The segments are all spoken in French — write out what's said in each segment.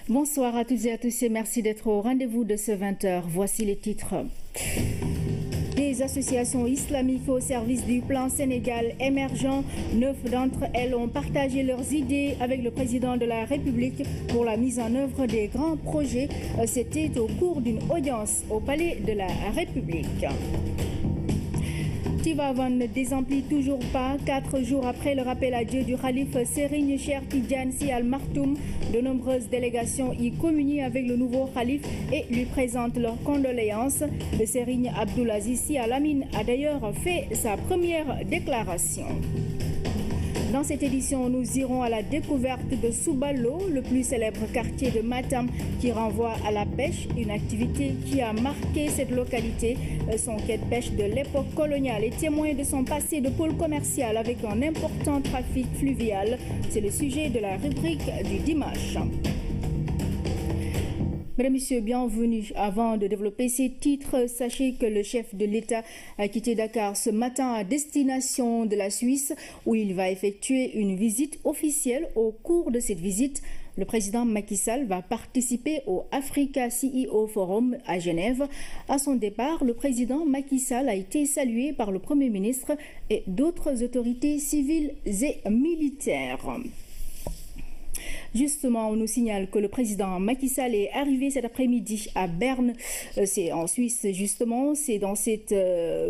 Bonsoir à toutes et à tous et merci d'être au rendez-vous de ce 20h. Voici les titres. Des associations islamiques au service du plan Sénégal émergent. 9 d'entre elles ont partagé leurs idées avec le président de la République pour la mise en œuvre des grands projets. C'était au cours d'une audience au Palais de la République. Tivaouane ne désemplit toujours pas. 4 jours après le rappel à Dieu du Khalif Serigne Cheikh Tidiane Sy Al Maktoum, de nombreuses délégations y communient avec le nouveau Khalif et lui présentent leurs condoléances. Le Serigne Abdoul Aziz Sy Al Amine a d'ailleurs fait sa première déclaration. Dans cette édition, nous irons à la découverte de Soubalo, le plus célèbre quartier de Matam, qui renvoie à la pêche, une activité qui a marqué cette localité. Son quai de pêche de l'époque coloniale est témoin de son passé de pôle commercial avec un important trafic fluvial. C'est le sujet de la rubrique du dimanche. Mesdames, Messieurs, bienvenue. Avant de développer ces titres, sachez que le chef de l'État a quitté Dakar ce matin à destination de la Suisse où il va effectuer une visite officielle. Au cours de cette visite, le président Macky Sall va participer au Africa CEO Forum à Genève. À son départ, le président Macky Sall a été salué par le Premier ministre et d'autres autorités civiles et militaires. Justement, on nous signale que le président Macky Sall est arrivé cet après-midi à Berne. C'est en Suisse, justement. C'est dans cette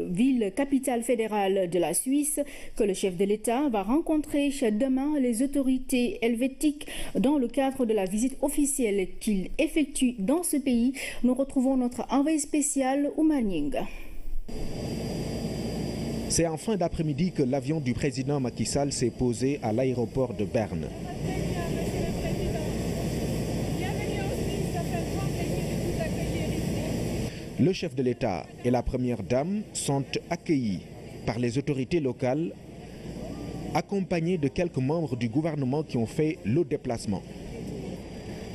ville capitale fédérale de la Suisse que le chef de l'État va rencontrer demain les autorités helvétiques dans le cadre de la visite officielle qu'il effectue dans ce pays. Nous retrouvons notre envoyé spécial Oumar Nying. C'est en fin d'après-midi que l'avion du président Macky Sall s'est posé à l'aéroport de Berne. Le chef de l'État et la première dame sont accueillis par les autorités locales, accompagnés de quelques membres du gouvernement qui ont fait le déplacement.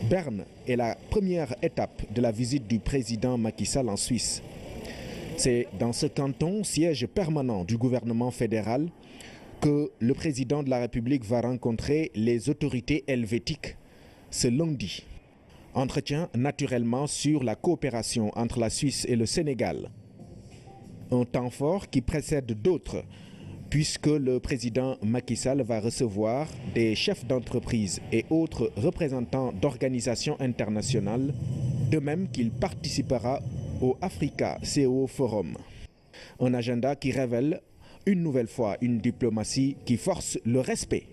Berne est la première étape de la visite du président Macky Sall en Suisse. C'est dans ce canton, siège permanent du gouvernement fédéral, que le président de la République va rencontrer les autorités helvétiques ce lundi. Entretien naturellement sur la coopération entre la Suisse et le Sénégal. Un temps fort qui précède d'autres, puisque le président Macky Sall va recevoir des chefs d'entreprise et autres représentants d'organisations internationales, de même qu'il participera au Africa CEO Forum. Un agenda qui révèle une nouvelle fois une diplomatie qui force le respect.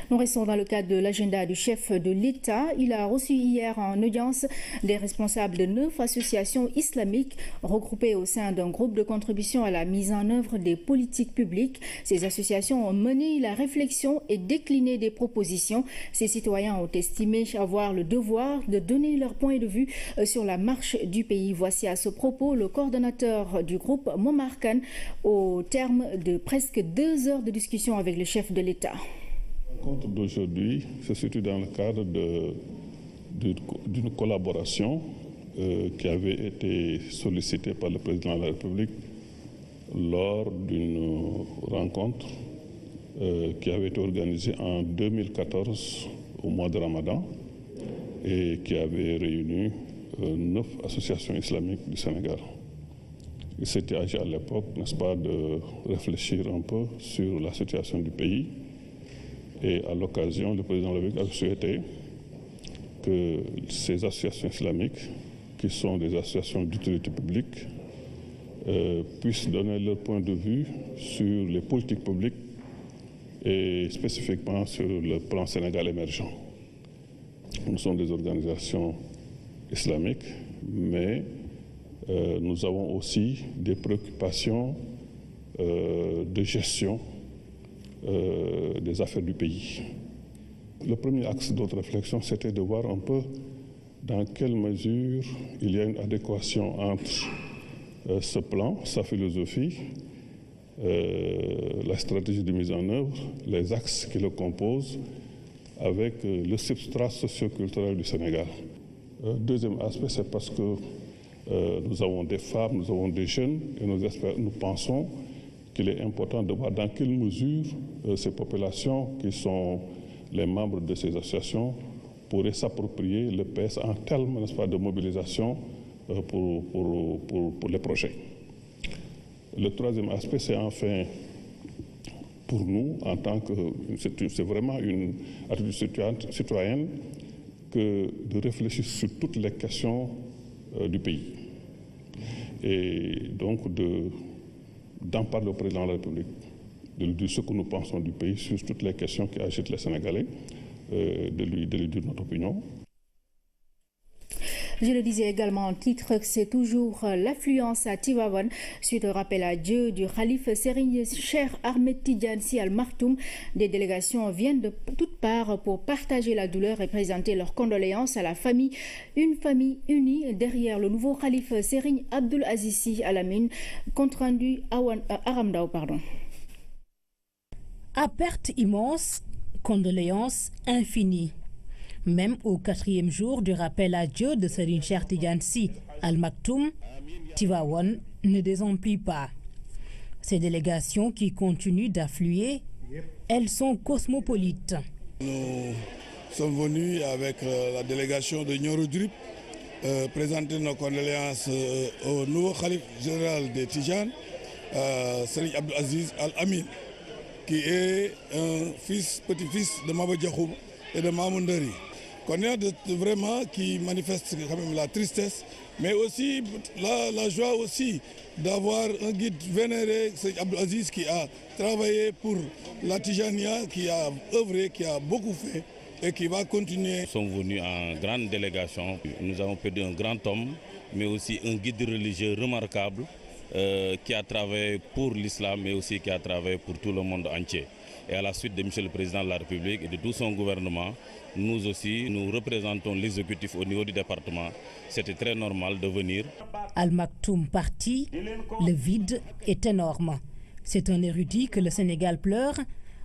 Nous restons dans le cadre de l'agenda du chef de l'État. Il a reçu hier en audience des responsables de 9 associations islamiques regroupées au sein d'un groupe de contribution à la mise en œuvre des politiques publiques. Ces associations ont mené la réflexion et décliné des propositions. Ces citoyens ont estimé avoir le devoir de donner leur point de vue sur la marche du pays. Voici à ce propos le coordonnateur du groupe, Momar Kane, au terme de presque 2 heures de discussion avec le chef de l'État. La rencontre d'aujourd'hui se situe dans le cadre d'une collaboration qui avait été sollicitée par le président de la République lors d'une rencontre qui avait été organisée en 2014 au mois de Ramadan et qui avait réuni 9 associations islamiques du Sénégal. Il s'était agi à l'époque, n'est-ce pas, de réfléchir un peu sur la situation du pays. Et à l'occasion, le président de la République a souhaité que ces associations islamiques, qui sont des associations d'utilité publique, puissent donner leur point de vue sur les politiques publiques et spécifiquement sur le plan Sénégal émergent. Nous sommes des organisations islamiques, mais nous avons aussi des préoccupations de gestion des affaires du pays. Le premier axe de notre réflexion, c'était de voir un peu dans quelle mesure il y a une adéquation entre ce plan, sa philosophie, la stratégie de mise en œuvre, les axes qui le composent, avec le substrat socio-culturel du Sénégal. Deuxième aspect, c'est parce que nous avons des femmes, nous avons des jeunes, et nous pensons qu'il est important de voir dans quelle mesure ces populations qui sont les membres de ces associations pourrait s'approprier le PS en termes, n'est-ce pas, de mobilisation pour les projets. Le troisième aspect, c'est enfin, pour nous, en tant que... C'est vraiment une attitude citoyenne que de réfléchir sur toutes les questions du pays. Et donc d'en parler au président de la République, de lui dire ce que nous pensons du pays sur toutes les questions qui agitent les Sénégalais, de lui dire notre opinion. Je le disais également en titre que c'est toujours l'affluence à Tivaouane suite au rappel à Dieu du khalife Serigne Cheikh Ahmed Tidiane Sy Al Maktoum. Des délégations viennent de toutes parts pour partager la douleur et présenter leurs condoléances à la famille. Une famille unie derrière le nouveau khalife Serigne Abdoul Aziz Sy Al Amine. Compte rendu Aramdao, pardon. À perte immense, condoléances infinies. Même au 4e jour du rappel à Dieu de Serigne Cheikh Tidiane Sy Al Maktoum, Tivaouane ne désemplit pas. Ces délégations qui continuent d'affluer, elles sont cosmopolites. Nous sommes venus avec la délégation de Nioro Drip présenter nos condoléances au nouveau khalife général de Tidjane, Serigne Abdoul Aziz Al Amine, qui est un petit-fils de Maba Diakhou et de Mamoundari. Vraiment qui manifeste quand même la tristesse, mais aussi la joie aussi d'avoir un guide vénéré, c'est Abdoul Aziz, qui a travaillé pour la Tijania, qui a œuvré, qui a beaucoup fait et qui va continuer. Nous sommes venus en grande délégation. Nous avons perdu un grand homme, mais aussi un guide religieux remarquable qui a travaillé pour l'islam, mais aussi qui a travaillé pour tout le monde entier. Et à la suite de M. le Président de la République et de tout son gouvernement, nous aussi, nous représentons l'exécutif au niveau du département. C'était très normal de venir. Al Maktoum parti, le vide est énorme. C'est un érudit que le Sénégal pleure,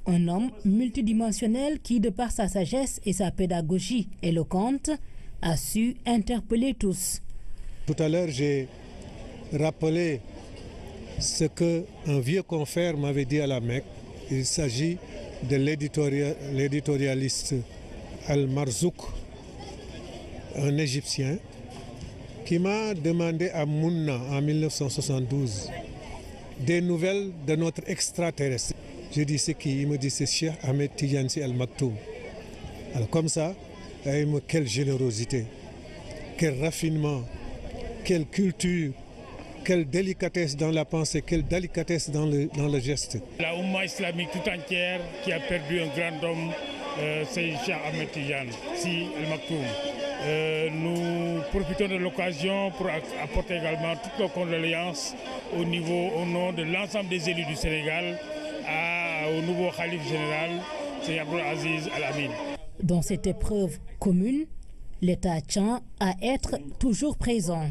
un homme multidimensionnel qui, de par sa sagesse et sa pédagogie éloquente, a su interpeller tous. Tout à l'heure, j'ai rappelé ce qu'un vieux confrère m'avait dit à la Mecque. Il s'agit de l'éditorialiste Al-Marzouk, un Égyptien, qui m'a demandé à Mouna en 1972 des nouvelles de notre extraterrestre. Je dis c'est qui? Il me dit c'est Cheikh Ahmed Tidiane Sy Al Maktoum. Alors comme ça, quelle générosité, quel raffinement, quelle culture, quelle délicatesse dans la pensée, quelle délicatesse dans le geste. La Oumma islamique tout entière qui a perdu un grand homme, c'est Cheikh Ahmed Tidiane Sy Al Maktoum. Nous profitons de l'occasion pour apporter également toutes nos condoléances au nom de l'ensemble des élus du Sénégal au nouveau khalife général, c'est Abdoul Aziz Al Amine. Dans cette épreuve commune, l'État tient à être toujours présent.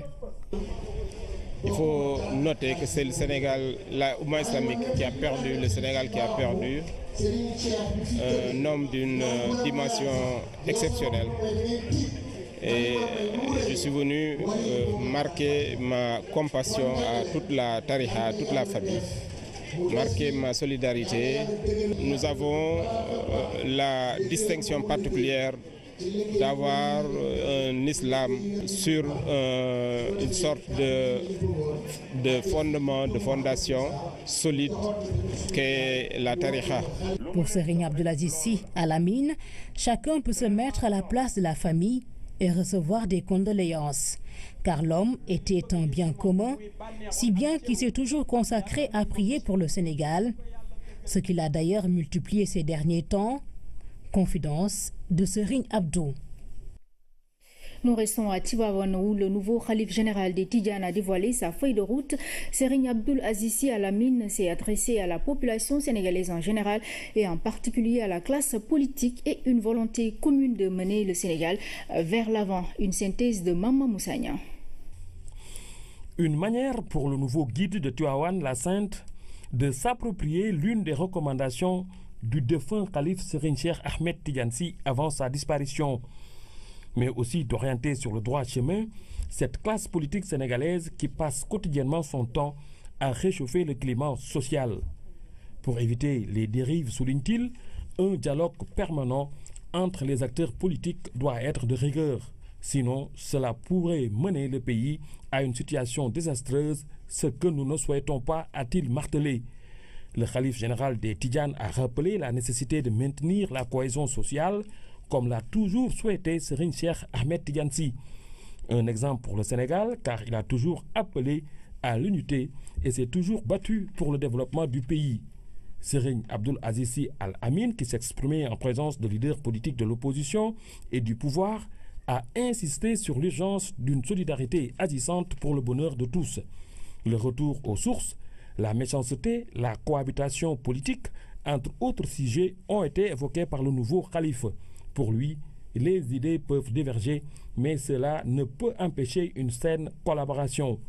Il faut noter que c'est le Sénégal, la Oumma islamique qui a perdu, le Sénégal qui a perdu un homme d'une dimension exceptionnelle. Et je suis venu marquer ma compassion à toute la tariqa, à toute la famille, marquer ma solidarité. Nous avons la distinction particulière d'avoir un islam sur une sorte de fondement, de fondation solide qu'est la tariqa. Pour Serigne Abdoul Aziz Sy Al Amine, chacun peut se mettre à la place de la famille et recevoir des condoléances. Car l'homme était un bien commun, si bien qu'il s'est toujours consacré à prier pour le Sénégal, ce qu'il a d'ailleurs multiplié ces derniers temps. Confidence de Serigne Abdou. Nous restons à Tivaouane où le nouveau khalife général des Tidjanes a dévoilé sa feuille de route. Serigne Abdoul Aziz Sy Al Amine s'est adressé à la population sénégalaise en général et en particulier à la classe politique et une volonté commune de mener le Sénégal vers l'avant. Une synthèse de Mama Moussagna. Une manière pour le nouveau guide de Tivaouane la Sainte de s'approprier l'une des recommandations du défunt calife Serigne Cheikh Ahmed Tidiane Sy avant sa disparition, mais aussi d'orienter sur le droit chemin cette classe politique sénégalaise qui passe quotidiennement son temps à réchauffer le climat social. Pour éviter les dérives, souligne-t-il, un dialogue permanent entre les acteurs politiques doit être de rigueur. Sinon, cela pourrait mener le pays à une situation désastreuse, ce que nous ne souhaitons pas, a-t-il martelé. Le khalife général des Tidjanes a rappelé la nécessité de maintenir la cohésion sociale, comme l'a toujours souhaité Serigne Cheikh Ahmed Tidiane Sy. Un exemple pour le Sénégal, car il a toujours appelé à l'unité et s'est toujours battu pour le développement du pays. Serigne Abdoul Aziz Sy Al Amin, qui s'exprimait en présence de leaders politiques de l'opposition et du pouvoir, a insisté sur l'urgence d'une solidarité agissante pour le bonheur de tous. Le retour aux sources, la méchanceté, la cohabitation politique, entre autres sujets, ont été évoqués par le nouveau khalife. Pour lui, les idées peuvent diverger, mais cela ne peut empêcher une saine collaboration.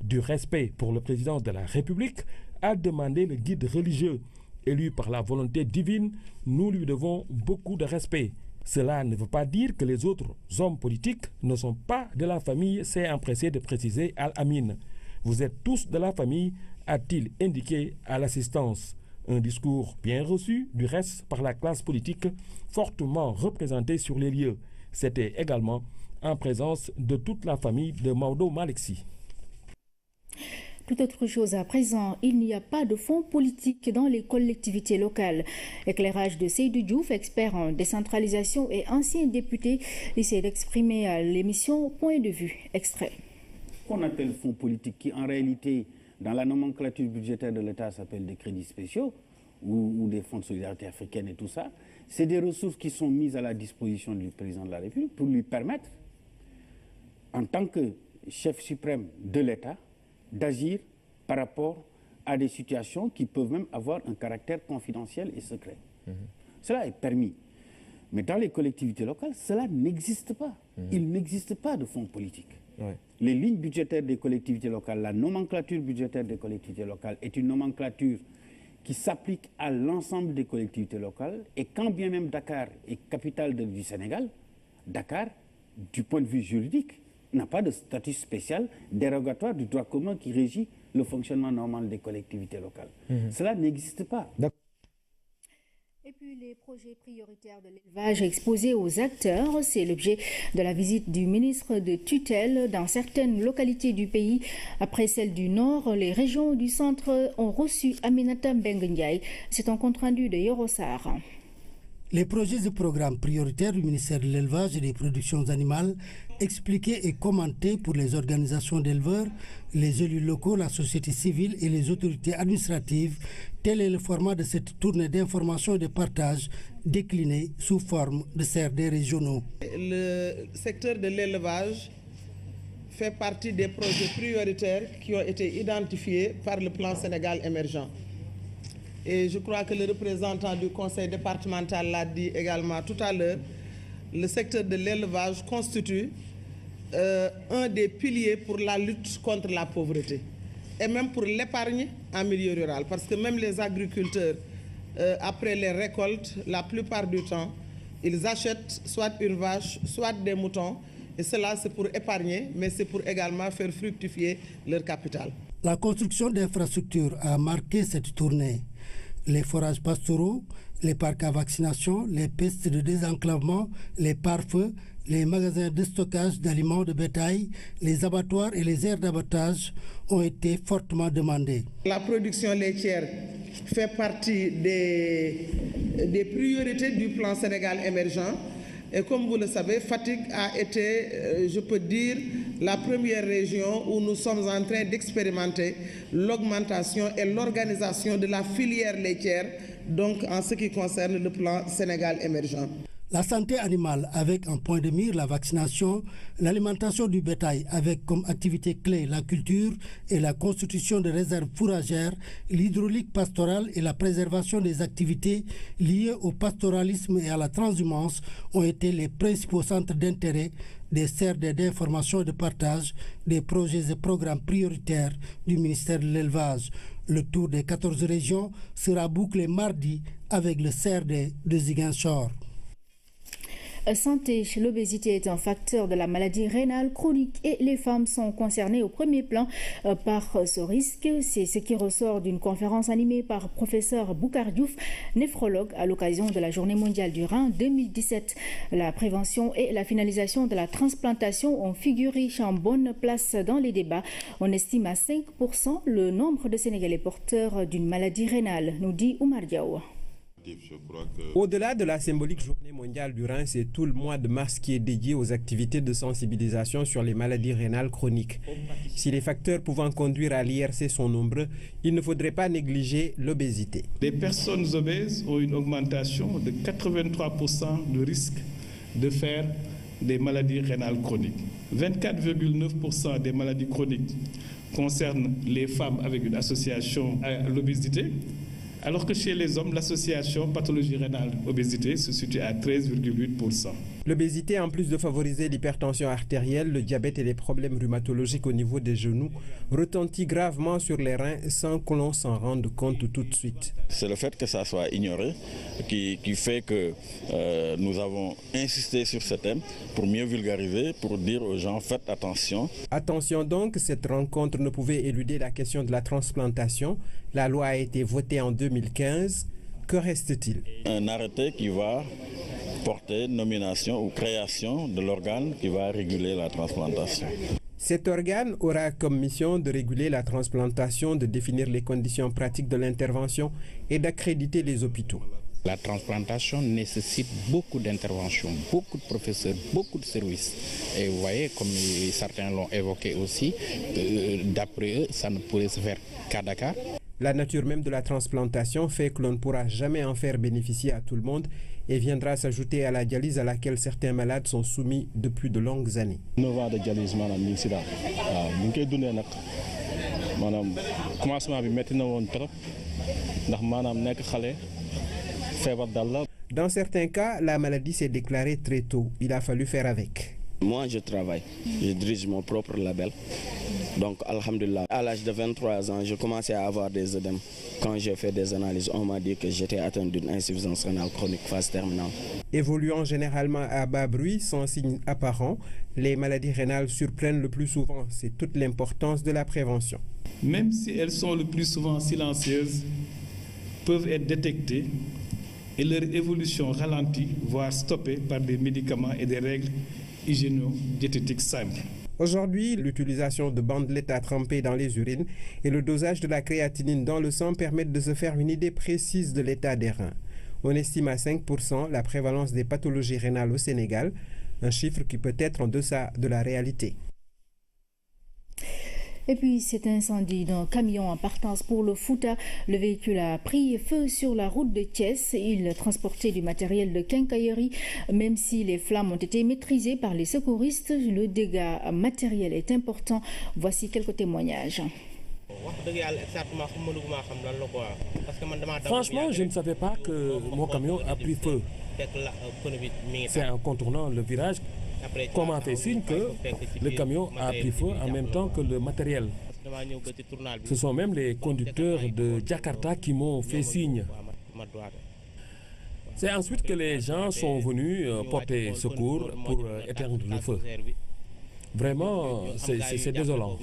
Du respect pour le président de la République, a demandé le guide religieux. Élu par la volonté divine, nous lui devons beaucoup de respect. Cela ne veut pas dire que les autres hommes politiques ne sont pas de la famille, s'est empressé de préciser Al-Amin. Vous êtes tous de la famille, a-t-il indiqué à l'assistance. Un discours bien reçu, du reste, par la classe politique, fortement représentée sur les lieux. C'était également en présence de toute la famille de Maodo Malick Sy. Tout autre chose à présent, il n'y a pas de fonds politiques dans les collectivités locales. Éclairage de Seydou Diouf, expert en décentralisation et ancien député, essaie d'exprimer à l'émission Point de vue. Extrait. Qu'on appelle fonds politiques qui en réalité, dans la nomenclature budgétaire de l'État, s'appellent des crédits spéciaux ou des fonds de solidarité africaine et tout ça, c'est des ressources qui sont mises à la disposition du président de la République pour lui permettre, en tant que chef suprême de l'État, d'agir par rapport à des situations qui peuvent même avoir un caractère confidentiel et secret. Cela est permis. Mais dans les collectivités locales, cela n'existe pas. Il n'existe pas de fonds politiques. Les lignes budgétaires des collectivités locales, la nomenclature budgétaire des collectivités locales est une nomenclature qui s'applique à l'ensemble des collectivités locales. Et quand bien même Dakar est capitale du Sénégal, Dakar, du point de vue juridique, n'a pas de statut spécial dérogatoire du droit commun qui régit le fonctionnement normal des collectivités locales. Cela n'existe pas. Et puis les projets prioritaires de l'élevage exposés aux acteurs, c'est l'objet de la visite du ministre de tutelle dans certaines localités du pays. Après celle du Nord, les régions du centre ont reçu Aminata Mbengue Ndiaye. C'est un compte-rendu de Yorosar. Les projets et programmes prioritaires du ministère de l'élevage et des productions animales expliqués et commentés pour les organisations d'éleveurs, les élus locaux, la société civile et les autorités administratives. Tel est le format de cette tournée d'information et de partage déclinée sous forme de CRD régionaux. Le secteur de l'élevage fait partie des projets prioritaires qui ont été identifiés par le plan Sénégal émergent. Et je crois que le représentant du conseil départemental l'a dit également tout à l'heure, le secteur de l'élevage constitue un des piliers pour la lutte contre la pauvreté et même pour l'épargne en milieu rural. Parce que même les agriculteurs, après les récoltes, la plupart du temps, ils achètent soit une vache, soit des moutons. Et cela, c'est pour épargner, mais c'est pour également faire fructifier leur capital. La construction d'infrastructures a marqué cette tournée. Les forages pastoraux, les parcs à vaccination, les pistes de désenclavement, les pare-feux, les magasins de stockage d'aliments de bétail, les abattoirs et les aires d'abattage ont été fortement demandés. La production laitière fait partie des priorités du plan Sénégal émergent. Et comme vous le savez, Fatick a été, je peux dire, la première région où nous sommes en train d'expérimenter l'augmentation et l'organisation de la filière laitière, donc en ce qui concerne le plan Sénégal émergent. La santé animale avec en point de mire la vaccination, l'alimentation du bétail avec comme activité clé la culture et la constitution de réserves fourragères, l'hydraulique pastorale et la préservation des activités liées au pastoralisme et à la transhumance ont été les principaux centres d'intérêt des CRD d'information et de partage des projets et programmes prioritaires du ministère de l'élevage. Le tour des 14 régions sera bouclé mardi avec le CRD de Ziguinchor. Santé, l'obésité est un facteur de la maladie rénale chronique et les femmes sont concernées au premier plan par ce risque. C'est ce qui ressort d'une conférence animée par professeur Boucar Diouf, néphrologue, à l'occasion de la Journée mondiale du rein 2017. La prévention et la finalisation de la transplantation ont figuré en bonne place dans les débats. On estime à 5% le nombre de Sénégalais porteurs d'une maladie rénale, nous dit Oumar Diaw. Au-delà de la symbolique Journée mondiale du rein, c'est tout le mois de mars qui est dédié aux activités de sensibilisation sur les maladies rénales chroniques. Si les facteurs pouvant conduire à l'IRC sont nombreux, il ne faudrait pas négliger l'obésité. Les personnes obèses ont une augmentation de 83% de risque de faire des maladies rénales chroniques. 24,9% des maladies chroniques concernent les femmes avec une association à l'obésité, alors que chez les hommes, l'association pathologie rénale obésité se situe à 13,8%. L'obésité, en plus de favoriser l'hypertension artérielle, le diabète et les problèmes rhumatologiques au niveau des genoux, retentit gravement sur les reins sans que l'on s'en rende compte tout de suite. C'est le fait que ça soit ignoré qui fait que nous avons insisté sur ce thème pour mieux vulgariser, pour dire aux gens faites attention. Attention donc, cette rencontre ne pouvait éluder la question de la transplantation. La loi a été votée en 2015. Que reste-t-il? Un arrêté qui va porter nomination ou création de l'organe qui va réguler la transplantation. Cet organe aura comme mission de réguler la transplantation, de définir les conditions pratiques de l'intervention et d'accréditer les hôpitaux. La transplantation nécessite beaucoup d'interventions, beaucoup de professeurs, beaucoup de services. Et vous voyez, comme certains l'ont évoqué aussi, d'après eux, ça ne pourrait se faire qu'à Dakar. La nature même de la transplantation fait que l'on ne pourra jamais en faire bénéficier à tout le monde et viendra s'ajouter à la dialyse à laquelle certains malades sont soumis depuis de longues années. 9 ans de dialyse, madame, ñu ngi si daal waaw ñu ngi koy dundee nag maanaam commencement bi métti na woon trop ndax maanaam nekk xale feebar dal la. Dans certains cas, la maladie s'est déclarée très tôt. Il a fallu faire avec. Moi, je travaille. Je dirige mon propre label. Donc, alhamdoulilah, à l'âge de 23 ans, je commençais à avoir des œdèmes. Quand j'ai fait des analyses, on m'a dit que j'étais atteint d'une insuffisance rénale chronique phase terminale. Évoluant généralement à bas bruit, sans signe apparent, les maladies rénales surprennent le plus souvent. C'est toute l'importance de la prévention. Même si elles sont le plus souvent silencieuses, peuvent être détectées et leur évolution ralentie, voire stoppée par des médicaments et des règles hygiéno-diététiques simples. Aujourd'hui, l'utilisation de bandelettes à tremper dans les urines et le dosage de la créatinine dans le sang permettent de se faire une idée précise de l'état des reins. On estime à 5% la prévalence des pathologies rénales au Sénégal, un chiffre qui peut être en deçà de la réalité. Et puis cet incendie d'un camion en partance pour le Fouta. Le véhicule a pris feu sur la route de Thiès. Il transportait du matériel de quincaillerie. Même si les flammes ont été maîtrisées par les secouristes, le dégât matériel est important. Voici quelques témoignages. Franchement, je ne savais pas que mon camion a pris feu. C'est en contournant le virage qu'on m'a fait signe que le camion a pris feu en même temps que le matériel. Ce sont même les conducteurs de Jakarta qui m'ont fait signe. C'est ensuite que les gens sont venus porter secours pour éteindre le feu. Vraiment, c'est désolant.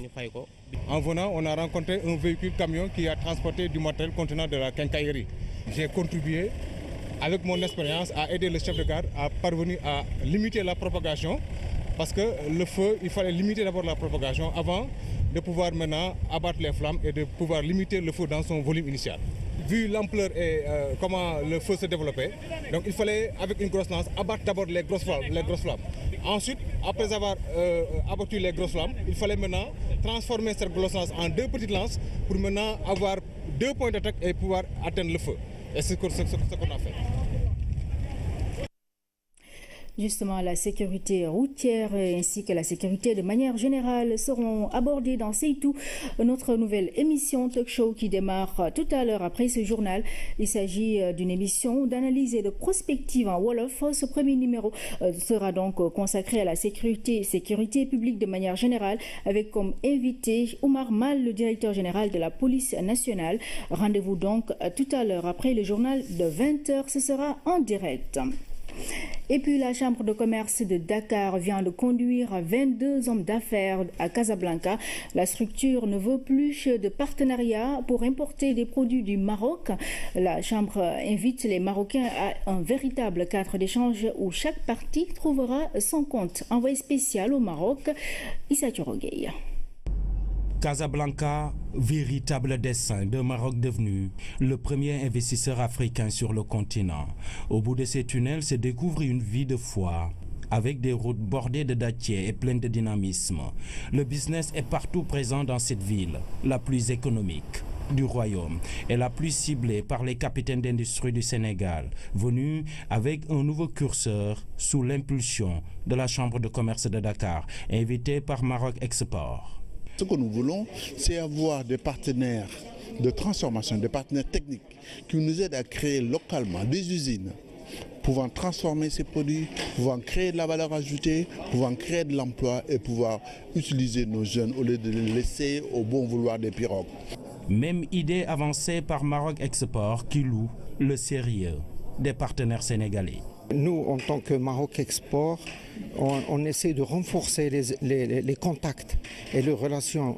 En venant, on a rencontré un véhicule camion qui a transporté du matériel contenant de la quincaillerie. J'ai contribué avec mon expérience à aider le chef de gare à parvenir à limiter la propagation, parce que le feu, il fallait limiter d'abord la propagation avant de pouvoir maintenant abattre les flammes et de pouvoir limiter le feu dans son volume initial. Vu l'ampleur et comment le feu se développait, donc il fallait, avec une grosse lance, abattre d'abord les grosses flammes. Ensuite, après avoir abattu les grosses flammes, il fallait maintenant transformer cette grosse lance en 2 petites lances pour maintenant avoir 2 points d'attaque et pouvoir atteindre le feu. Et c'est ce qu'on a fait. Justement, la sécurité routière ainsi que la sécurité de manière générale seront abordées dans Seytou, notre nouvelle émission talk show qui démarre tout à l'heure après ce journal. Il s'agit d'une émission d'analyse et de prospective en Wolof. Ce premier numéro sera donc consacré à la sécurité publique de manière générale, avec comme invité Oumar Mal, le directeur général de la police nationale. Rendez-vous donc tout à l'heure après le journal de 20h, ce sera en direct. Et puis la Chambre de commerce de Dakar vient de conduire 22 hommes d'affaires à Casablanca. La structure ne veut plus de partenariat pour importer des produits du Maroc. La Chambre invite les Marocains à un véritable cadre d'échange où chaque partie trouvera son compte. Envoyé spécial au Maroc, Issa Thiorogueye. Casablanca, véritable dessein d'un Maroc devenu le premier investisseur africain sur le continent. Au bout de ces tunnels se découvre une vie de foi, avec des routes bordées de dattiers et pleines de dynamisme. Le business est partout présent dans cette ville, la plus économique du royaume et la plus ciblée par les capitaines d'industrie du Sénégal, venus avec un nouveau curseur sous l'impulsion de la Chambre de commerce de Dakar, invitée par Maroc Export. Ce que nous voulons, c'est avoir des partenaires de transformation, des partenaires techniques qui nous aident à créer localement des usines pouvant transformer ces produits, pouvant créer de la valeur ajoutée, pouvant créer de l'emploi et pouvoir utiliser nos jeunes au lieu de les laisser au bon vouloir des pirogues. Même idée avancée par Maroc Export qui loue le sérieux des partenaires sénégalais. Nous, en tant que Maroc Export, on essaie de renforcer les contacts et les relations,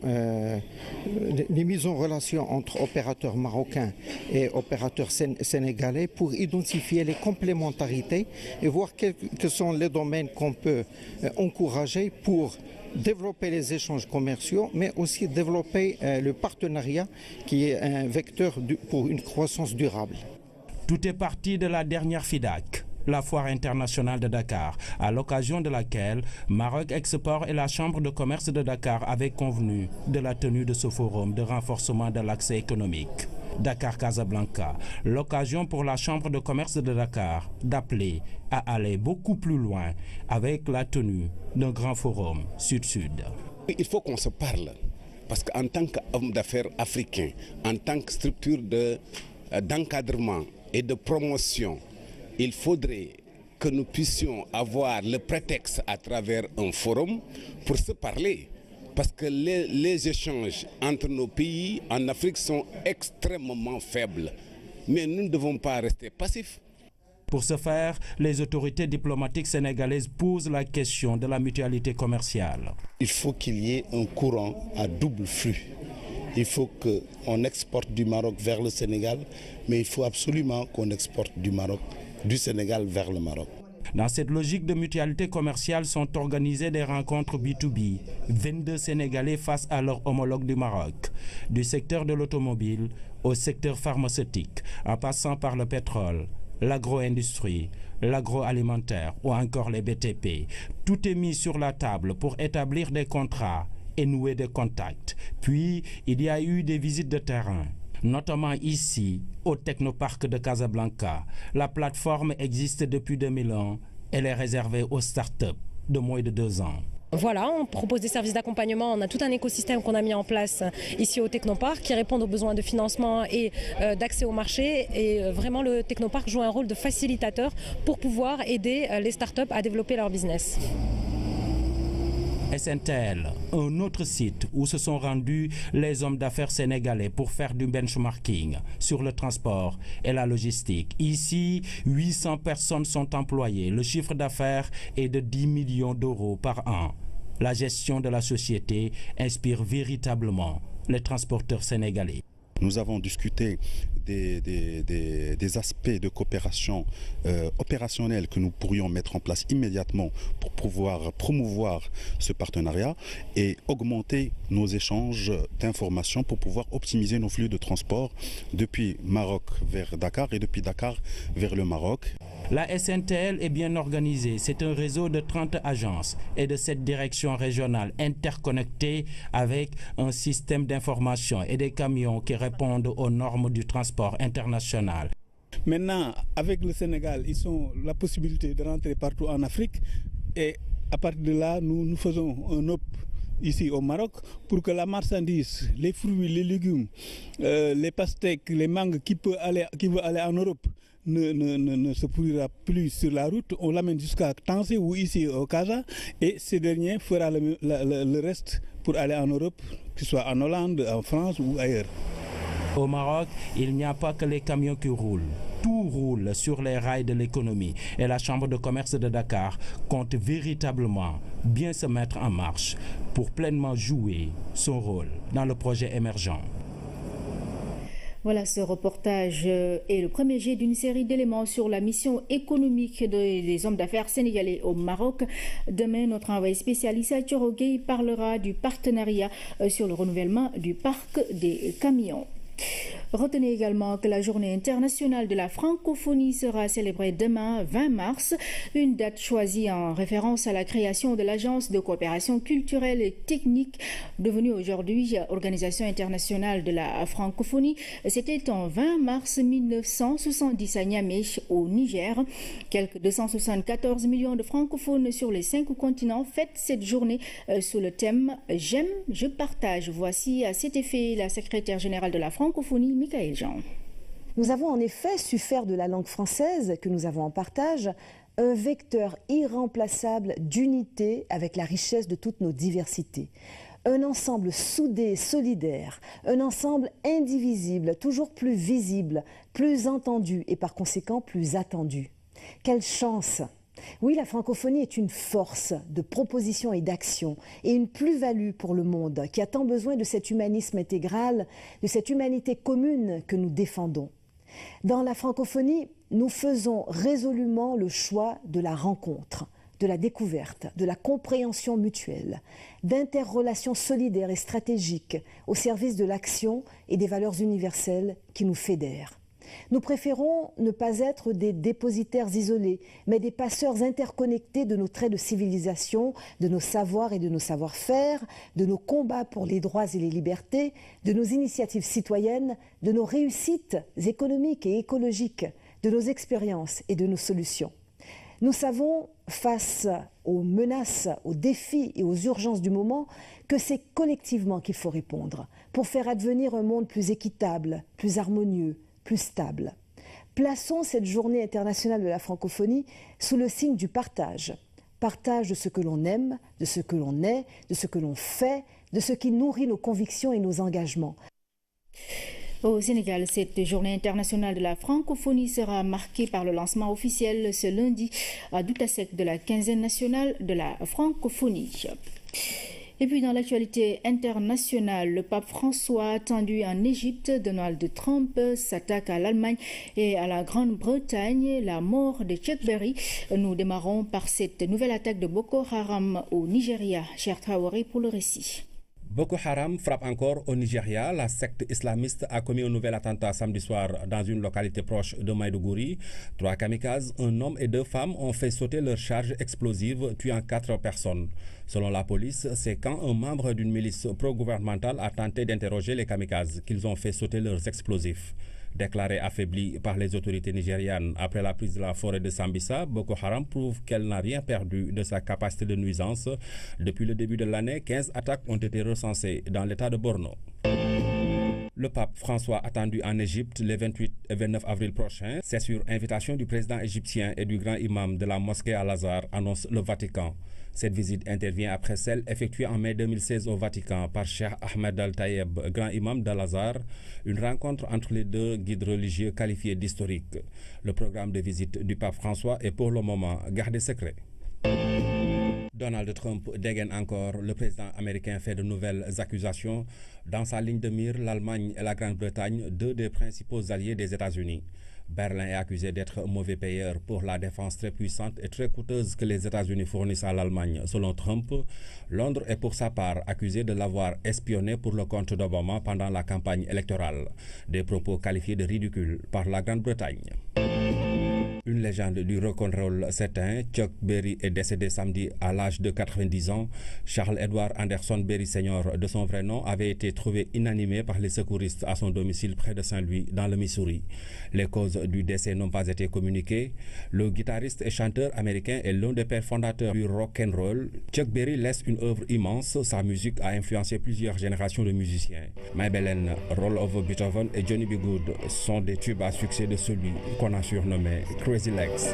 les mises en relation entre opérateurs marocains et opérateurs sénégalais pour identifier les complémentarités et voir quels sont les domaines qu'on peut encourager pour développer les échanges commerciaux, mais aussi développer le partenariat qui est un vecteur pour une croissance durable. Tout est parti de la dernière FIDAK, la foire internationale de Dakar, à l'occasion de laquelle Maroc Export et la Chambre de commerce de Dakar avaient convenu de la tenue de ce forum de renforcement de l'accès économique. Dakar-Casablanca, l'occasion pour la Chambre de commerce de Dakar d'appeler à aller beaucoup plus loin avec la tenue d'un grand forum sud-sud. Il faut qu'on se parle, parce qu'en tant qu'homme d'affaires africain, en tant que structure d'encadrement et de promotion, il faudrait que nous puissions avoir le prétexte à travers un forum pour se parler. Parce que les échanges entre nos pays en Afrique sont extrêmement faibles. Mais nous ne devons pas rester passifs. Pour ce faire, les autorités diplomatiques sénégalaises posent la question de la mutualité commerciale. Il faut qu'il y ait un courant à double flux. Il faut qu'on exporte du Maroc vers le Sénégal, mais il faut absolument qu'on exporte du Sénégal vers le Maroc. Dans cette logique de mutualité commerciale sont organisées des rencontres B2B, 22 Sénégalais face à leurs homologues du Maroc, du secteur de l'automobile au secteur pharmaceutique, en passant par le pétrole, l'agro-industrie, l'agroalimentaire ou encore les BTP. Tout est mis sur la table pour établir des contrats et nouer des contacts. Puis, il y a eu des visites de terrain, notamment ici, au Technoparc de Casablanca. La plateforme existe depuis 2001. Elle est réservée aux startups de moins de 2 ans. Voilà, on propose des services d'accompagnement, on a tout un écosystème qu'on a mis en place ici au Technoparc qui répond aux besoins de financement et d'accès au marché. Et vraiment, le Technoparc joue un rôle de facilitateur pour pouvoir aider les startups à développer leur business. SNTL, un autre site où se sont rendus les hommes d'affaires sénégalais pour faire du benchmarking sur le transport et la logistique. Ici, 800 personnes sont employées. Le chiffre d'affaires est de 10 millions d'euros par an. La gestion de la société inspire véritablement les transporteurs sénégalais. Nous avons discuté des aspects de coopération opérationnelle que nous pourrions mettre en place immédiatement pour pouvoir promouvoir ce partenariat et augmenter nos échanges d'informations pour pouvoir optimiser nos flux de transport depuis Maroc vers Dakar et depuis Dakar vers le Maroc. La SNTL est bien organisée. C'est un réseau de 30 agences et de 7 directions régionales interconnectées avec un système d'information et des camions qui répondent aux normes du transport international. Maintenant, avec le Sénégal, ils ont la possibilité de rentrer partout en Afrique et à partir de là, nous faisons un up ici au Maroc pour que la marchandise, les fruits, les légumes, les pastèques, les mangues qui veut aller en Europe ne se pourrira plus sur la route. On l'amène jusqu'à Tansé ou ici au Casa et ces derniers fera le reste pour aller en Europe, que ce soit en Hollande, en France ou ailleurs. Au Maroc, il n'y a pas que les camions qui roulent. tout roule sur les rails de l'économie et la Chambre de commerce de Dakar compte véritablement bien se mettre en marche pour pleinement jouer son rôle dans le projet émergent. Voilà, ce reportage est le premier jet d'une série d'éléments sur la mission économique des hommes d'affaires sénégalais au Maroc. Demain, notre envoyé spécialiste à Thiorogué parlera du partenariat sur le renouvellement du parc des camions. Retenez également que la journée internationale de la francophonie sera célébrée demain, 20 mars, une date choisie en référence à la création de l'Agence de coopération culturelle et technique, devenue aujourd'hui Organisation internationale de la francophonie. C'était en 20 mars 1970 à Niamey, au Niger. Quelques 274 millions de francophones sur les 5 continents fêtent cette journée sous le thème « J'aime, je partage ». Voici à cet effet la secrétaire générale de la francophonie, Michaël Jean. Nous avons en effet su faire de la langue française, que nous avons en partage, un vecteur irremplaçable d'unité avec la richesse de toutes nos diversités. Un ensemble soudé et solidaire, un ensemble indivisible, toujours plus visible, plus entendu et par conséquent plus attendu. Quelle chance! Oui, la francophonie est une force de proposition et d'action et une plus-value pour le monde qui a tant besoin de cet humanisme intégral, de cette humanité commune que nous défendons. Dans la francophonie, nous faisons résolument le choix de la rencontre, de la découverte, de la compréhension mutuelle, d'interrelations solidaires et stratégiques au service de l'action et des valeurs universelles qui nous fédèrent. Nous préférons ne pas être des dépositaires isolés, mais des passeurs interconnectés de nos traits de civilisation, de nos savoirs et de nos savoir-faire, de nos combats pour les droits et les libertés, de nos initiatives citoyennes, de nos réussites économiques et écologiques, de nos expériences et de nos solutions. Nous savons, face aux menaces, aux défis et aux urgences du moment, que c'est collectivement qu'il faut répondre pour faire advenir un monde plus équitable, plus harmonieux, plus stable. Plaçons cette journée internationale de la francophonie sous le signe du partage. Partage de ce que l'on aime, de ce que l'on est, de ce que l'on fait, de ce qui nourrit nos convictions et nos engagements. Au Sénégal, cette journée internationale de la francophonie sera marquée par le lancement officiel ce lundi à Doutasek de la quinzaine nationale de la francophonie. Et puis dans l'actualité internationale, le pape François attendu en Égypte, Donald Trump s'attaque à l'Allemagne et à la Grande-Bretagne, la mort de Chuck Berry. Nous démarrons par cette nouvelle attaque de Boko Haram au Nigeria. Cher Traoré pour le récit. Boko Haram frappe encore au Nigeria. La secte islamiste a commis un nouvel attentat samedi soir dans une localité proche de Maiduguri. 3 kamikazes, un homme et 2 femmes ont fait sauter leur charge explosive, tuant 4 personnes. Selon la police, c'est quand un membre d'une milice pro-gouvernementale a tenté d'interroger les kamikazes qu'ils ont fait sauter leurs explosifs. Déclarée affaiblie par les autorités nigérianes après la prise de la forêt de Sambisa, Boko Haram prouve qu'elle n'a rien perdu de sa capacité de nuisance. Depuis le début de l'année, 15 attaques ont été recensées dans l'état de Borno. Le pape François attendu en Égypte les 28 et 29 avril prochains. C'est sur invitation du président égyptien et du grand imam de la mosquée Al-Azhar, annonce le Vatican. Cette visite intervient après celle effectuée en mai 2016 au Vatican par Cheikh Ahmed Al-Tayeb, grand imam d'Al-Azhar, une rencontre entre les deux guides religieux qualifiés d'historiques. Le programme de visite du pape François est pour le moment gardé secret. Donald Trump dégaine encore. Le président américain fait de nouvelles accusations. Dans sa ligne de mire, l'Allemagne et la Grande-Bretagne, 2 des principaux alliés des États-Unis. Berlin est accusé d'être un mauvais payeur pour la défense très puissante et très coûteuse que les États-Unis fournissent à l'Allemagne. Selon Trump, Londres est pour sa part accusé de l'avoir espionné pour le compte d'Obama pendant la campagne électorale. Des propos qualifiés de ridicules par la Grande-Bretagne. Une légende du rock'n'roll s'éteint. Chuck Berry est décédé samedi à l'âge de 90 ans. Charles Edward Anderson Berry Sr., de son vrai nom, avait été trouvé inanimé par les secouristes à son domicile près de Saint-Louis, dans le Missouri. Les causes du décès n'ont pas été communiquées. Le guitariste et chanteur américain est l'un des pères fondateurs du rock'n'roll. Chuck Berry laisse une œuvre immense. Sa musique a influencé plusieurs générations de musiciens. Maybelline, Roll Over Beethoven et Johnny B. Good sont des tubes à succès de celui qu'on a surnommé Crazy Legs.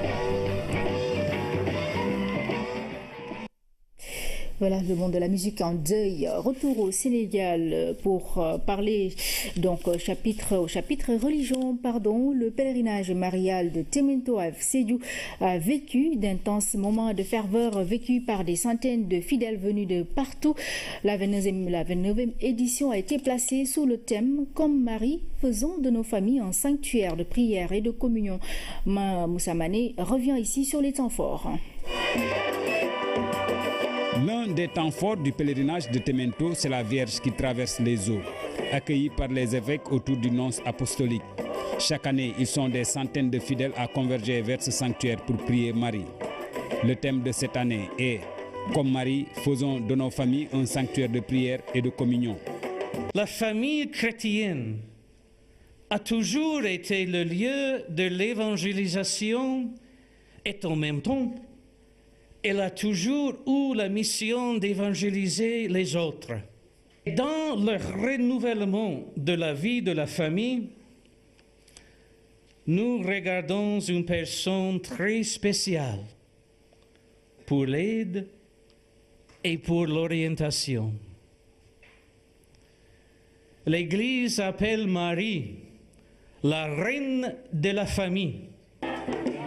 Voilà le monde de la musique en deuil. Retour au Sénégal pour parler donc au chapitre religion. Le pèlerinage marial de Temento à Sédhiou a vécu d'intenses moments de ferveur vécus par des centaines de fidèles venus de partout. La 29e édition a été placée sous le thème « Comme Marie, faisons de nos familles un sanctuaire de prière et de communion ». Moussa Mané revient ici sur les temps forts. L'un des temps forts du pèlerinage de Temento, c'est la Vierge qui traverse les eaux, accueillie par les évêques autour du nonce apostolique. Chaque année, ils sont des centaines de fidèles à converger vers ce sanctuaire pour prier Marie. Le thème de cette année est « Comme Marie, faisons de nos familles un sanctuaire de prière et de communion ». La famille chrétienne a toujours été le lieu de l'évangélisation et en même temps, elle a toujours eu la mission d'évangéliser les autres. Dans le renouvellement de la vie de la famille, nous regardons une personne très spéciale pour l'aide et pour l'orientation. L'Église appelle Marie la reine de la famille.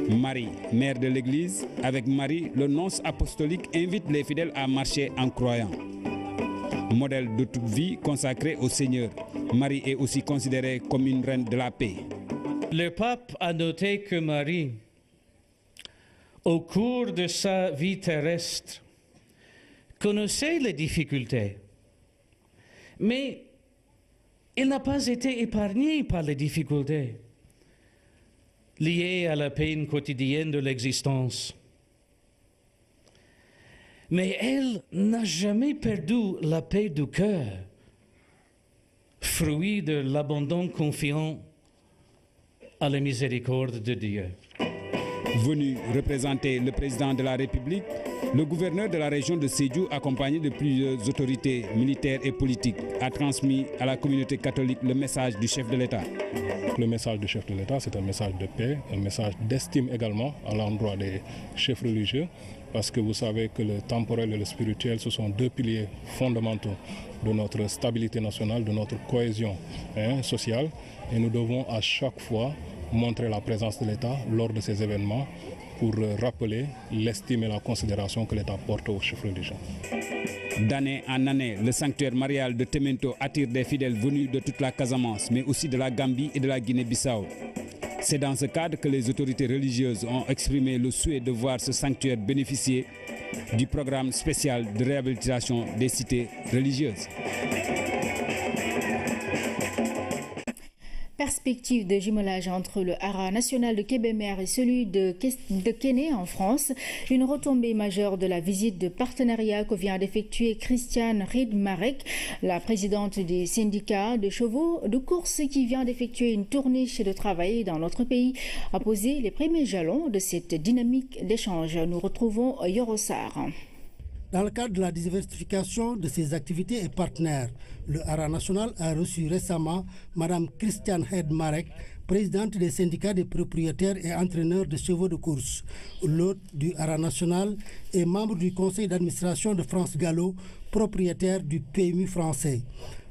Marie, mère de l'Église, avec Marie, le nonce apostolique invite les fidèles à marcher en croyant. Modèle de toute vie consacrée au Seigneur, Marie est aussi considérée comme une reine de la paix. Le pape a noté que Marie, au cours de sa vie terrestre, connaissait les difficultés, mais elle n'a pas été épargnée par les difficultés liées à la peine quotidienne de l'existence. Mais elle n'a jamais perdu la paix du cœur, fruit de l'abandon confiant à la miséricorde de Dieu. Venu représenter le président de la République, le gouverneur de la région de Sédhiou, accompagné de plusieurs autorités militaires et politiques, a transmis à la communauté catholique le message du chef de l'État. Le message du chef de l'État, c'est un message de paix, un message d'estime également à l'endroit des chefs religieux, parce que vous savez que le temporel et le spirituel, ce sont deux piliers fondamentaux de notre stabilité nationale, de notre cohésion sociale, et nous devons à chaque fois montrer la présence de l'État lors de ces événements pour rappeler l'estime et la considération que l'État porte aux chefs religieux. D'année en année, le sanctuaire marial de Temento attire des fidèles venus de toute la Casamance, mais aussi de la Gambie et de la Guinée-Bissau. C'est dans ce cadre que les autorités religieuses ont exprimé le souhait de voir ce sanctuaire bénéficier du programme spécial de réhabilitation des cités religieuses. Perspective de jumelage entre le Hara national de Kébémer et celui de Kéné en France, une retombée majeure de la visite de partenariat que vient d'effectuer Christiane Ried-Marek, la présidente des syndicats de chevaux de course qui vient d'effectuer une tournée chez de travail dans notre pays, a posé les premiers jalons de cette dynamique d'échange. Nous retrouvons Yorosar. Dans le cadre de la diversification de ses activités et partenaires, le Hara national a reçu récemment Mme Christiane Ried-Marek, présidente des syndicats des propriétaires et entraîneurs de chevaux de course. L'hôte du Hara national est membre du conseil d'administration de France Gallo, propriétaire du PMU français.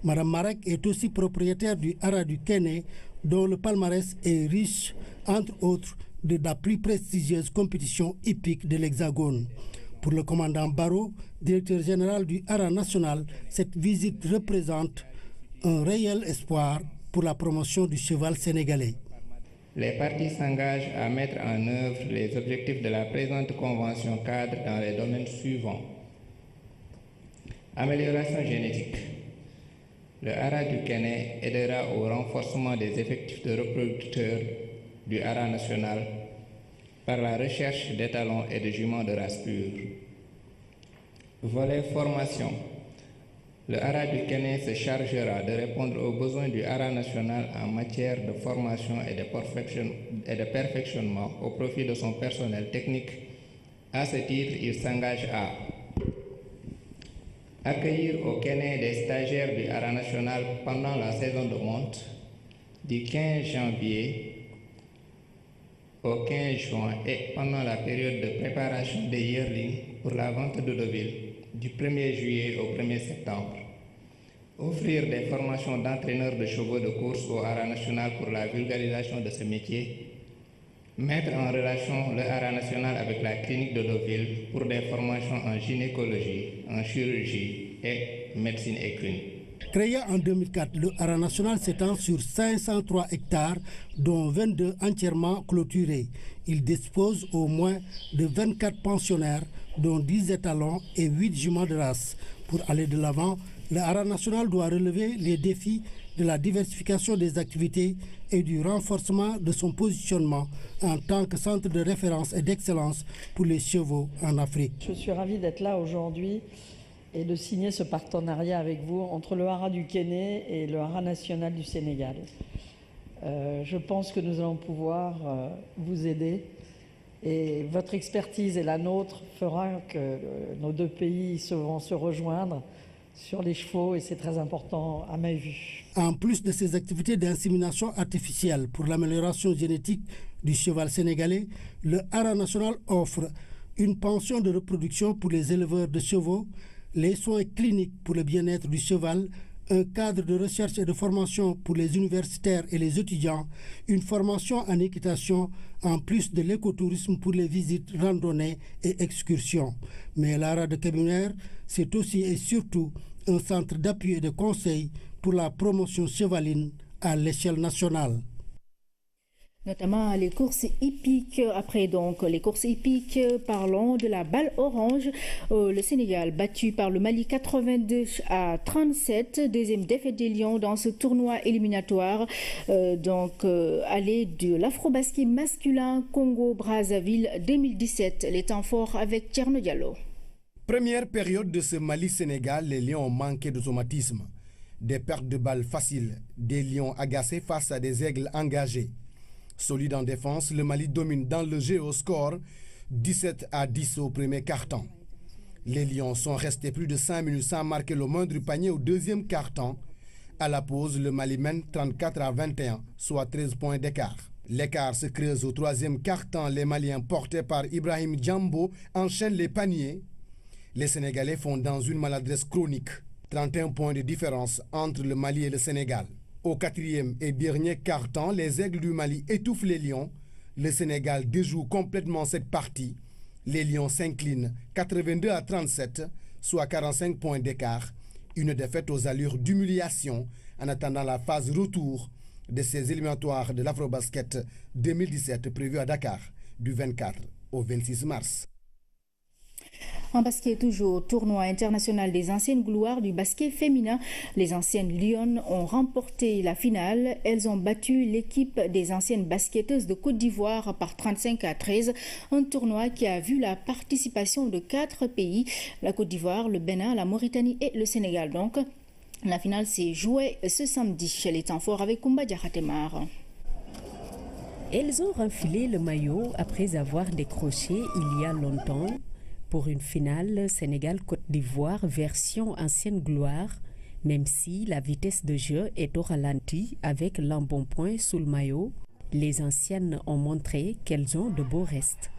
Mme Marek est aussi propriétaire du Hara du Kéné, dont le palmarès est riche, entre autres, de la plus prestigieuse compétition hippique de l'Hexagone. Pour le commandant Barrault, directeur général du Hara national, cette visite représente un réel espoir pour la promotion du cheval sénégalais. Les parties s'engagent à mettre en œuvre les objectifs de la présente convention cadre dans les domaines suivants. Amélioration génétique. Le Hara du Kéné aidera au renforcement des effectifs de reproducteurs du Hara national par la recherche d'étalons et de juments de race pure. Volet formation. Le Hara du Kéné se chargera de répondre aux besoins du Hara national en matière de formation et de perfectionnement au profit de son personnel technique. À ce titre, il s'engage à accueillir au Kéné des stagiaires du Hara national pendant la saison de monte du 15 janvier au 15 juin et pendant la période de préparation des yearlings pour la vente de Deauville du 1er juillet au 1er septembre. Offrir des formations d'entraîneurs de chevaux de course au Hara national pour la vulgarisation de ce métier. Mettre en relation le Hara national avec la clinique de Deauville pour des formations en gynécologie, en chirurgie et médecine équine. Créé en 2004, le Hara national s'étend sur 503 hectares, dont 22 entièrement clôturés. Il dispose au moins de 24 pensionnaires, dont 10 étalons et 8 juments de race. Pour aller de l'avant, le Hara national doit relever les défis de la diversification des activités et du renforcement de son positionnement en tant que centre de référence et d'excellence pour les chevaux en Afrique. Je suis ravie d'être là aujourd'hui et de signer ce partenariat avec vous entre le Hara du Kéné et le Hara national du Sénégal. Je pense que nous allons pouvoir vous aider et votre expertise et la nôtre fera que nos deux pays vont se rejoindre sur les chevaux et c'est très important à ma vue. En plus de ces activités d'insémination artificielle pour l'amélioration génétique du cheval sénégalais, le Hara national offre une pension de reproduction pour les éleveurs de chevaux, les soins cliniques pour le bien-être du cheval, un cadre de recherche et de formation pour les universitaires et les étudiants, une formation en équitation, en plus de l'écotourisme pour les visites, randonnées et excursions. Mais l'Hara de Kébémer, c'est aussi et surtout un centre d'appui et de conseil pour la promotion chevaline à l'échelle nationale. Notamment les courses hippiques. Après donc les courses hippiques, parlons de la balle orange. Le Sénégal battu par le Mali 82-37. Deuxième défaite des Lions dans ce tournoi éliminatoire. Aller de l'afro-basket masculin Congo-Brazzaville 2017. Les temps forts avec Thierno Diallo. Première période de ce Mali-Sénégal, les Lions ont manqué d'automatisme. Des pertes de balles faciles, des Lions agacés face à des aigles engagés. Solide en défense, le Mali domine dans le jeu au score 17-10 au premier quart-temps. Les Lions sont restés plus de 5 minutes sans marquer le moindre panier au deuxième quart-temps. À la pause, le Mali mène 34-21, soit 13 points d'écart. L'écart se creuse au troisième quart-temps. Les Maliens portés par Ibrahim Djambo enchaînent les paniers. Les Sénégalais font dans une maladresse chronique. 31 points de différence entre le Mali et le Sénégal. Au quatrième et dernier quart-temps, les aigles du Mali étouffent les Lions. Le Sénégal déjoue complètement cette partie. Les Lions s'inclinent 82-37, soit 45 points d'écart. Une défaite aux allures d'humiliation en attendant la phase retour de ces éliminatoires de l'Afrobasket 2017 prévue à Dakar du 24 au 26 mars. En basket, toujours tournoi international des anciennes gloires du basket féminin. Les anciennes Lyon ont remporté la finale. Elles ont battu l'équipe des anciennes basketteuses de Côte d'Ivoire par 35-13. Un tournoi qui a vu la participation de 4 pays. La Côte d'Ivoire, le Bénin, la Mauritanie et le Sénégal. Donc, la finale s'est jouée ce samedi chez les temps forts avec Koumba Diakhatemar. Elles ont renfilé le maillot après avoir décroché il y a longtemps pour une finale Sénégal-Côte d'Ivoire version ancienne gloire, même si la vitesse de jeu est au ralenti avec l'embonpoint sous le maillot. Les anciennes ont montré qu'elles ont de beaux restes.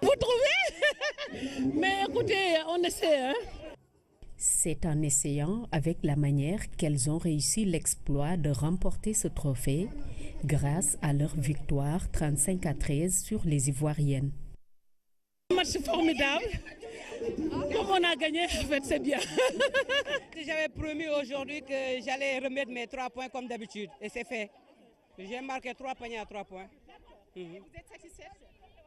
Vous trouvez? Mais écoutez, on essaie, hein? C'est en essayant avec la manière qu'elles ont réussi l'exploit de remporter ce trophée grâce à leur victoire 35-13 sur les Ivoiriennes. Match formidable. Comme on a gagné, en fait, c'est bien. J'avais promis aujourd'hui que j'allais remettre mes 3 points comme d'habitude. Et c'est fait. J'ai marqué 3 paniers à 3 points. Vous êtes satisfaite?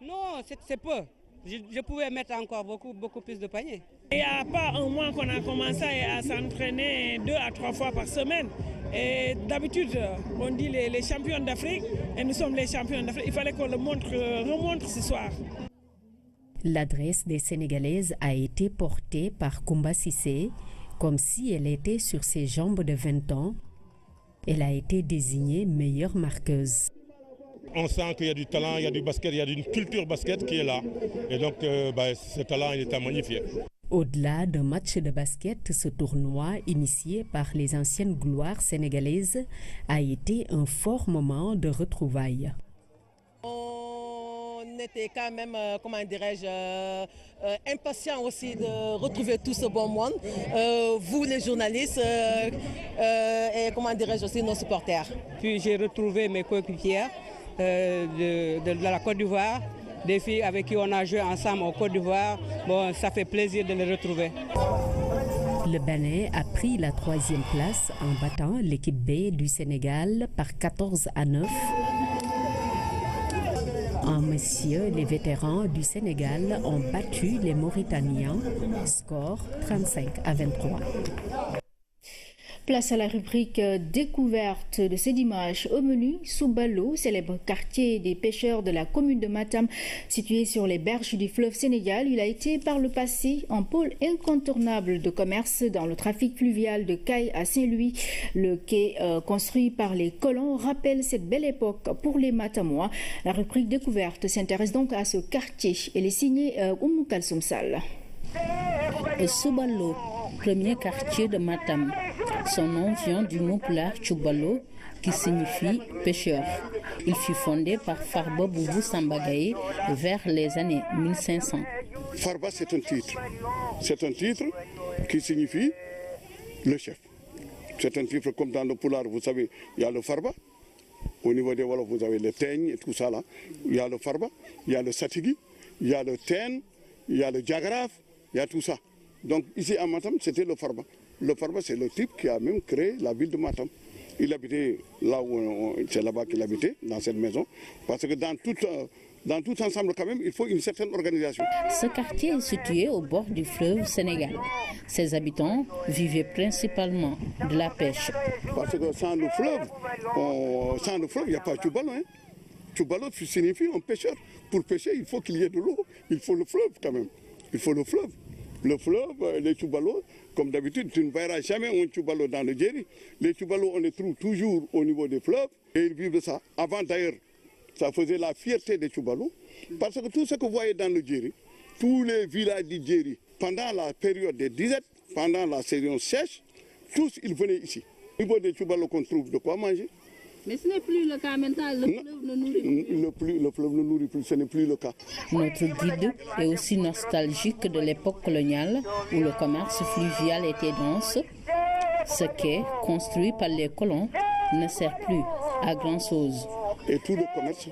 Non, c'est peu. Je pouvais mettre encore beaucoup plus de paniers. Il n'y a pas un mois qu'on a commencé à s'entraîner 2 à 3 fois par semaine. Et d'habitude, on dit les champions d'Afrique, et nous sommes les champions d'Afrique. Il fallait qu'on le remonte ce soir. L'adresse des Sénégalaises a été portée par Koumba Sissé, comme si elle était sur ses jambes de 20 ans. Elle a été désignée meilleure marqueuse. On sent qu'il y a du talent, il y a du basket, il y a une culture basket qui est là. Et donc, ce talent, il est à magnifier. Au-delà d'un match de basket, ce tournoi, initié par les anciennes gloires sénégalaises, a été un fort moment de retrouvailles. On était quand même, comment dirais-je, impatients aussi de retrouver tout ce bon monde, vous les journalistes et comment dirais-je aussi nos supporters. Puis j'ai retrouvé mes coéquipières de la Côte d'Ivoire, des filles avec qui on a joué ensemble au Côte d'Ivoire. Bon, ça fait plaisir de les retrouver. Le Bénin a pris la 3e place en battant l'équipe B du Sénégal par 14-9. En messieurs, les vétérans du Sénégal ont battu les Mauritaniens, score 35-23. Place à la rubrique découverte de ce dimanche. Au menu, Soubalo, célèbre quartier des pêcheurs de la commune de Matam, situé sur les berges du fleuve Sénégal. Il a été par le passé un pôle incontournable de commerce dans le trafic fluvial de Caille à Saint-Louis. Le quai construit par les colons rappelle cette belle époque pour les Matamois. La rubrique découverte s'intéresse donc à ce quartier. Elle est signée Oumou Kalsoum Sall. Soubalo, premier quartier de Matam. Son nom vient du mot pulaar Tchoubalo qui signifie pêcheur. Il fut fondé par Farba Boubou Sambagaye vers les années 1500. Farba, c'est un titre. C'est un titre qui signifie le chef. C'est un titre comme dans le pulaar, vous savez, il y a le Farba. Au niveau des Wolof, vous avez le Teigne et tout ça là. Il y a le Farba, il y a le Satigi, il y a le Ten, il y a le Diagraf, il y a tout ça. Donc ici à Matam, c'était le Farba. Le Farba, c'est le type qui a même créé la ville de Matam. Il habitait là où c'est là-bas qu'il habitait, dans cette maison. Parce que dans tout ensemble, quand même, il faut une certaine organisation. Ce quartier est situé au bord du fleuve Sénégal. Ses habitants vivaient principalement de la pêche. Parce que sans le fleuve, il n'y a pas de Tchoubalo. Hein. Tchoubalo signifie un pêcheur. Pour pêcher, il faut qu'il y ait de l'eau. Il faut le fleuve quand même. Il faut le fleuve. Le fleuve, les Tchoubalos, comme d'habitude, tu ne verras jamais un Tchoubalo dans le Djeri. Les Tchoubalos, on les trouve toujours au niveau des fleuves et ils vivent de ça. Avant d'ailleurs, ça faisait la fierté des Tchoubalos parce que tout ce que vous voyez dans le Djeri, tous les villages du Djeri, pendant la période des disettes, pendant la saison sèche, tous ils venaient ici. Au niveau des Tchoubalos qu'on trouve de quoi manger. Mais ce n'est plus le cas maintenant, le fleuve ne nourrit plus. Le fleuve ne nourrit plus, ce n'est plus le cas. Notre guide est aussi nostalgique de l'époque coloniale où le commerce fluvial était dense. Ce quai, construit par les colons, ne sert plus à grand-chose. Et tout le commerce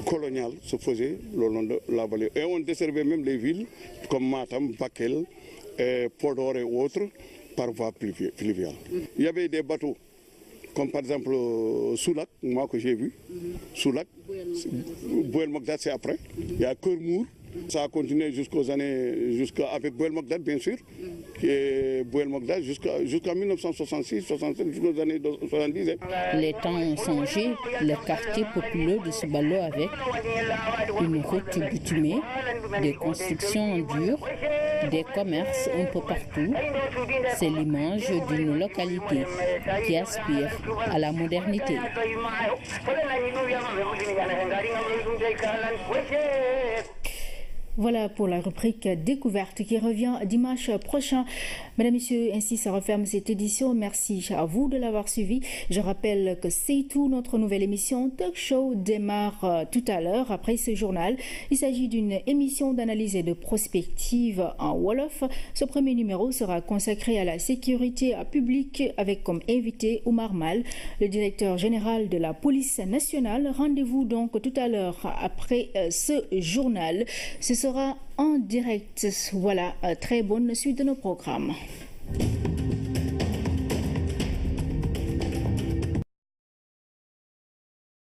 colonial se faisait le long de la vallée. Et on desservait même les villes comme Matam, Bakel, Podor et autres par voie fluviale. Il y avait des bateaux. Comme par exemple Soulak, moi que j'ai vu, Soulak, Bouel Mogdad c'est après, il y a Kermour, ça a continué avec Bouel Mogdad bien sûr, et Bouel Mogdad jusqu'en 1966, 67, jusqu'aux années 70. Les temps ont changé, le quartier populeux de Soubalo avec une route bitumée, des constructions en dur, des commerces un peu partout. C'est l'image d'une localité qui aspire à la modernité. Voilà pour la rubrique découverte qui revient dimanche prochain. Mesdames, Messieurs, ainsi ça referme cette édition. Merci à vous de l'avoir suivi. Je rappelle que c'est tout. Notre nouvelle émission Talk Show démarre tout à l'heure après ce journal. Il s'agit d'une émission d'analyse et de prospective en Wolof. Ce premier numéro sera consacré à la sécurité publique avec comme invité Oumar Mal, le directeur général de la police nationale. Rendez-vous donc tout à l'heure après ce journal. Ce sera en direct. Voilà, très bonne suite de nos programmes.